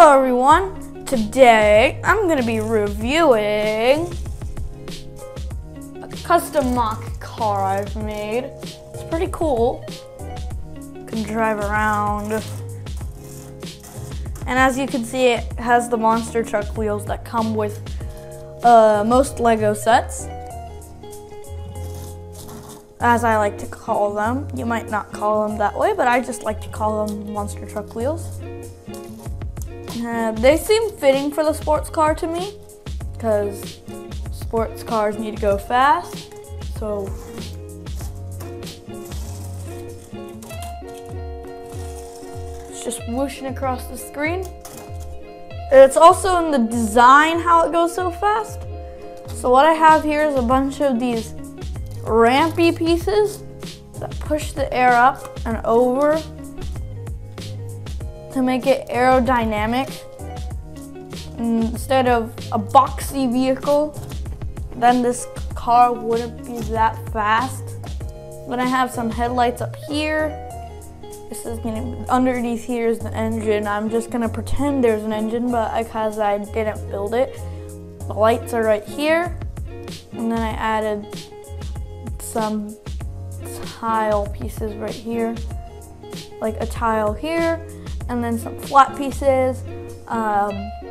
Hello everyone, today I'm going to be reviewing a custom MOC car I've made. It's pretty cool, can drive around, and as you can see it has the monster truck wheels that come with most Lego sets, as I like to call them. You might not call them that way, but I just like to call them monster truck wheels. They seem fitting for the sports car to me, because sports cars need to go fast, so it's just whooshing across the screen. It's also in the design how it goes so fast. So what I have here is a bunch of these rampy pieces that push the air up and over to make it aerodynamic. Instead of a boxy vehicle, then this car wouldn't be that fast. Then I have some headlights up here. This is gonna, underneath here is the engine. I'm just gonna pretend there's an engine, but because I didn't build it. The lights are right here. And then I added some tile pieces right here, like a tile here, and then some flat pieces,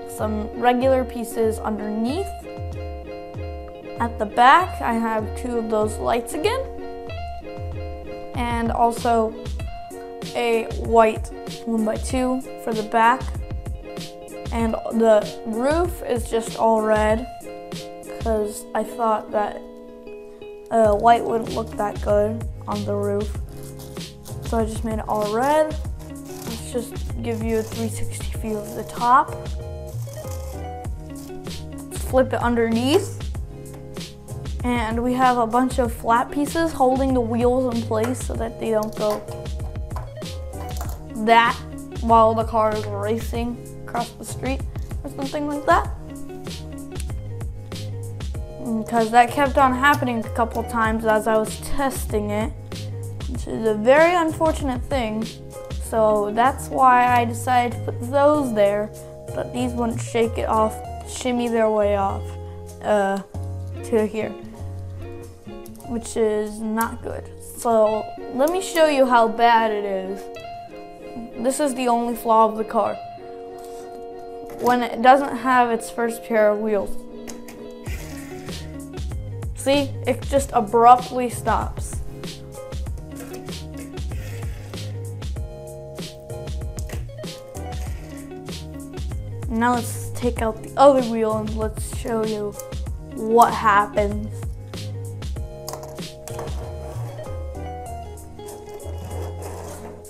some regular pieces underneath. At the back, I have two of those lights again, and also a white 1x2 for the back. And the roof is just all red, because I thought that white wouldn't look that good on the roof. So I just made it all red. Let's just give you a 360 view of the top. Let's flip it underneath. And we have a bunch of flat pieces holding the wheels in place so that they don't go that while the car is racing across the street or something like that. Because that kept on happening a couple times as I was testing it, which is a very unfortunate thing. So that's why I decided to put those there, but these wouldn't shake it off, shimmy their way off to here, which is not good. So let me show you how bad it is. This is the only flaw of the car. When it doesn't have its first pair of wheels. See, it just abruptly stops. Now let's take out the other wheel and let's show you what happens.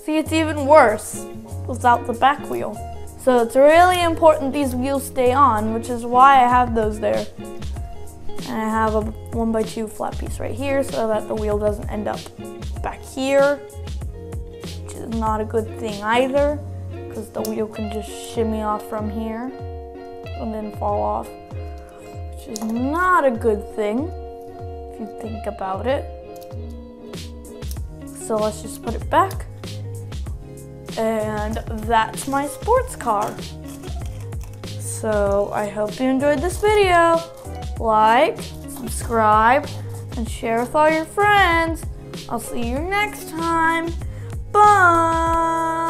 See, it's even worse without the back wheel. So it's really important these wheels stay on, which is why I have those there. And I have a 1x2 flat piece right here so that the wheel doesn't end up back here, which is not a good thing either, because the wheel can just shimmy off from here and then fall off, which is not a good thing if you think about it. So let's just put it back. And that's my sports car. So I hope you enjoyed this video. Like, subscribe, and share with all your friends. I'll see you next time. Bye!